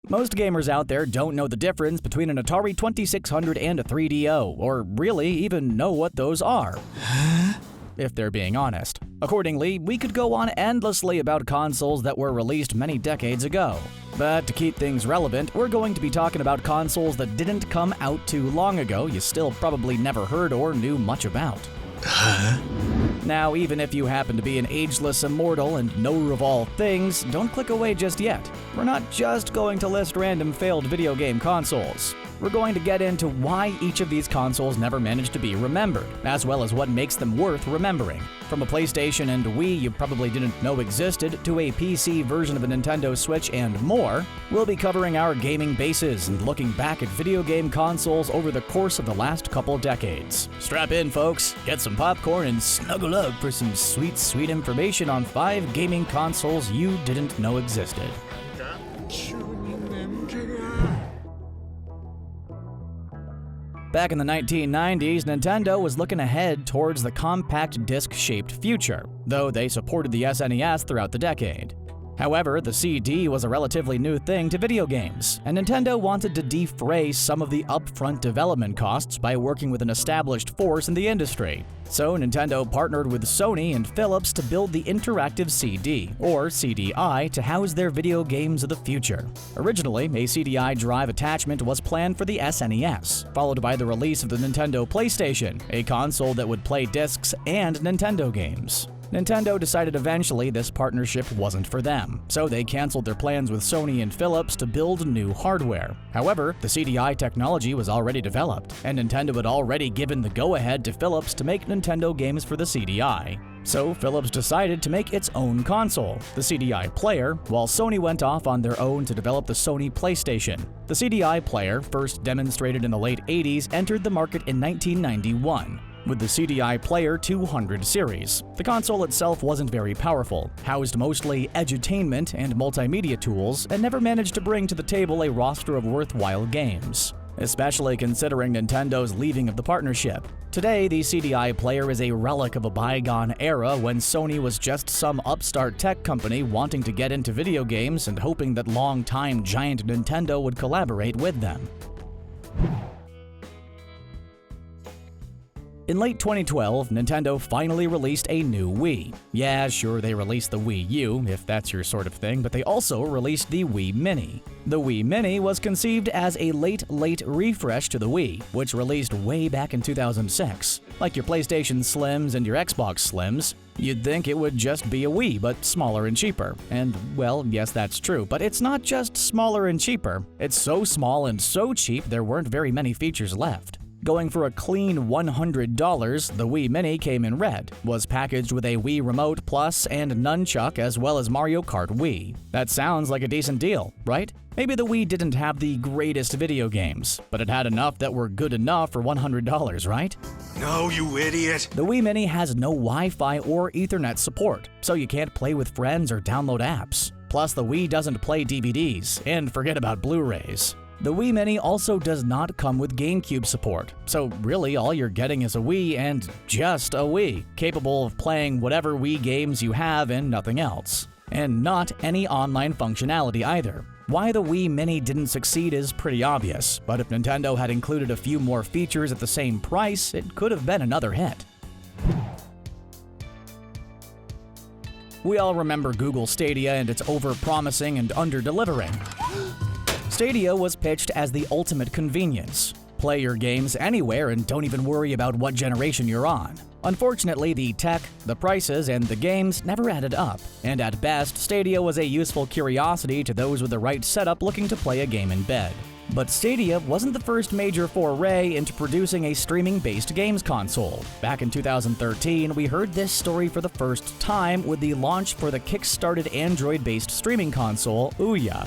Most gamers out there don't know the difference between an Atari 2600 and a 3DO, or really even know what those are. If they're being honest. Accordingly, we could go on endlessly about consoles that were released many decades ago. But to keep things relevant, we're going to be talking about consoles that didn't come out too long ago you still probably never heard or knew much about. Now, even if you happen to be an ageless immortal and knower of all things, don't click away just yet. We're not just going to list random failed video game consoles. We're going to get into why each of these consoles never managed to be remembered, as well as what makes them worth remembering. From a PlayStation and Wii you probably didn't know existed, to a PC version of a Nintendo Switch and more, we'll be covering our gaming bases and looking back at video game consoles over the course of the last couple decades. Strap in, folks, get some popcorn and snuggle up for some sweet, sweet information on 5 gaming consoles you didn't know existed. Back in the 1990s, Nintendo was looking ahead towards the compact disc-shaped future, though they supported the SNES throughout the decade. However, the CD was a relatively new thing to video games, and Nintendo wanted to defray some of the upfront development costs by working with an established force in the industry. So Nintendo partnered with Sony and Phillips to build the interactive CD, or CD-i, to house their video games of the future. Originally, a CD-i drive attachment was planned for the SNES, followed by the release of the Nintendo PlayStation, a console that would play discs and Nintendo games. Nintendo decided eventually this partnership wasn't for them, so they canceled their plans with Sony and Philips to build new hardware. However, the CD-i technology was already developed, and Nintendo had already given the go-ahead to Philips to make Nintendo games for the CD-i. So Philips decided to make its own console, the CD-i player, while Sony went off on their own to develop the Sony PlayStation. The CD-i player, first demonstrated in the late 80s, entered the market in 1991. With the CD-i Player 200 series. The console itself wasn't very powerful, housed mostly edutainment and multimedia tools, and never managed to bring to the table a roster of worthwhile games, especially considering Nintendo's leaving of the partnership. Today, the CD-i Player is a relic of a bygone era when Sony was just some upstart tech company wanting to get into video games and hoping that longtime giant Nintendo would collaborate with them. In late 2012, Nintendo finally released a new Wii. Yeah, sure, they released the Wii U, if that's your sort of thing, but they also released the Wii Mini. The Wii Mini was conceived as a late refresh to the Wii, which released way back in 2006. Like your PlayStation Slims and your Xbox Slims, you'd think it would just be a Wii, but smaller and cheaper. And, well, yes, that's true, but it's not just smaller and cheaper. It's so small and so cheap there weren't very many features left. Going for a clean $100, the Wii Mini came in red, was packaged with a Wii Remote Plus and Nunchuck as well as Mario Kart Wii. That sounds like a decent deal, right? Maybe the Wii didn't have the greatest video games, but it had enough that were good enough for $100, right? No, you idiot! The Wii Mini has no Wi-Fi or Ethernet support, so you can't play with friends or download apps. Plus, the Wii doesn't play DVDs, and forget about Blu-rays. The Wii Mini also does not come with GameCube support, so really all you're getting is a Wii and just a Wii, capable of playing whatever Wii games you have and nothing else. And not any online functionality either. Why the Wii Mini didn't succeed is pretty obvious, but if Nintendo had included a few more features at the same price, it could have been another hit. We all remember Google Stadia and its over-promising and under-delivering. Stadia was pitched as the ultimate convenience. Play your games anywhere and don't even worry about what generation you're on. Unfortunately, the tech, the prices, and the games never added up, and at best, Stadia was a useful curiosity to those with the right setup looking to play a game in bed. But Stadia wasn't the first major foray into producing a streaming-based games console. Back in 2013, we heard this story for the first time with the launch for the kick-started Android-based streaming console, Ouya.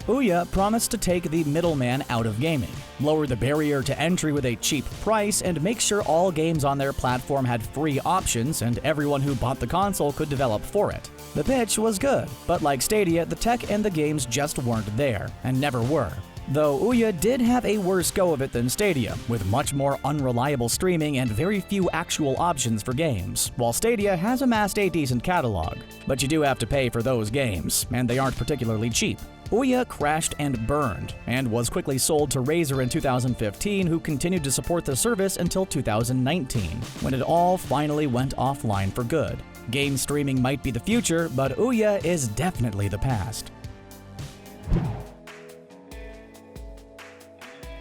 Ouya promised to take the middleman out of gaming, lower the barrier to entry with a cheap price, and make sure all games on their platform had free options and everyone who bought the console could develop for it. The pitch was good, but like Stadia, the tech and the games just weren't there, and never were. Though Ouya did have a worse go of it than Stadia, with much more unreliable streaming and very few actual options for games, while Stadia has amassed a decent catalog. But you do have to pay for those games, and they aren't particularly cheap. Ouya crashed and burned, and was quickly sold to Razer in 2015, who continued to support the service until 2019, when it all finally went offline for good. Game streaming might be the future, but Ouya is definitely the past.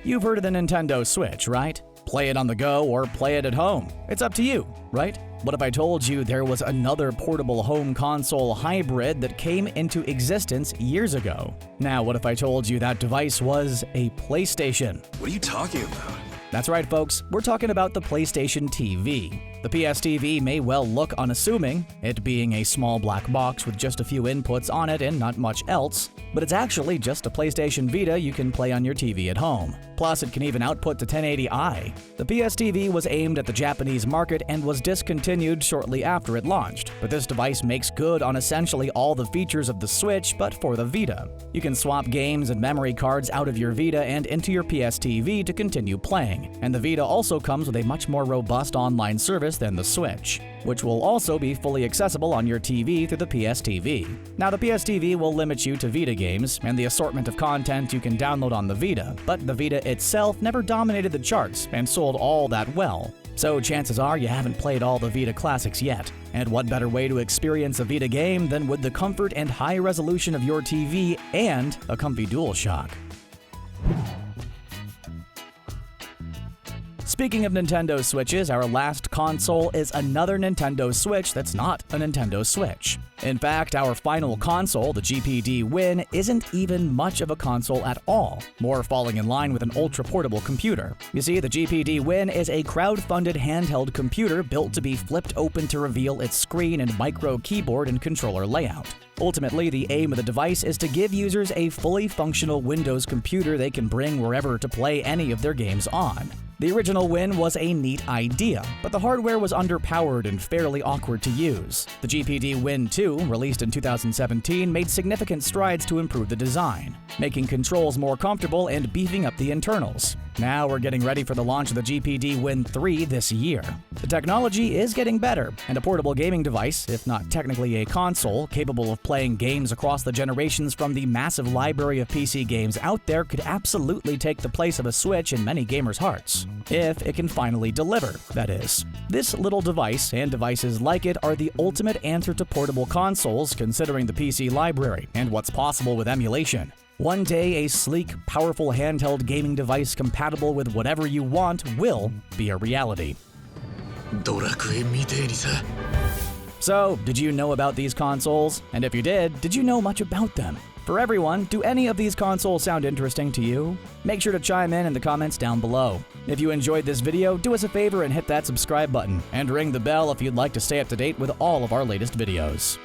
You've heard of the Nintendo Switch, right? Play it on the go or play it at home. It's up to you, right? What if I told you there was another portable home console hybrid that came into existence years ago? Now, what if I told you that device was a PlayStation? What are you talking about? That's right, folks. We're talking about the PlayStation TV. The PS TV may well look unassuming, it being a small black box with just a few inputs on it and not much else, but it's actually just a PlayStation Vita you can play on your TV at home. Plus, it can even output to 1080i. The PS TV was aimed at the Japanese market and was discontinued shortly after it launched, but this device makes good on essentially all the features of the Switch, but for the Vita. You can swap games and memory cards out of your Vita and into your PS TV to continue playing, and the Vita also comes with a much more robust online service than the Switch, which will also be fully accessible on your TV through the PS TV. Now, the PS TV will limit you to Vita games and the assortment of content you can download on the Vita, but the Vita itself never dominated the charts and sold all that well. So chances are you haven't played all the Vita classics yet. And what better way to experience a Vita game than with the comfort and high resolution of your TV and a comfy DualShock. Speaking of Nintendo Switches, our last console is another Nintendo Switch that's not a Nintendo Switch. In fact, our final console, the GPD Win, isn't even much of a console at all, more falling in line with an ultra-portable computer. You see, the GPD Win is a crowd-funded handheld computer built to be flipped open to reveal its screen and micro keyboard and controller layout. Ultimately, the aim of the device is to give users a fully functional Windows computer they can bring wherever to play any of their games on. The original Win was a neat idea, but the hardware was underpowered and fairly awkward to use. The GPD Win 2, released in 2017, made significant strides to improve the design, making controls more comfortable and beefing up the internals. Now we're getting ready for the launch of the GPD Win 3 this year. The technology is getting better, and a portable gaming device, if not technically a console, capable of playing games across the generations from the massive library of PC games out there could absolutely take the place of a Switch in many gamers' hearts. If it can finally deliver, that is. This little device, and devices like it, are the ultimate answer to portable consoles considering the PC library and what's possible with emulation. One day, a sleek, powerful handheld gaming device compatible with whatever you want will be a reality. So, did you know about these consoles? And if you did you know much about them? For everyone, do any of these consoles sound interesting to you? Make sure to chime in the comments down below. If you enjoyed this video, do us a favor and hit that subscribe button, and ring the bell if you'd like to stay up to date with all of our latest videos.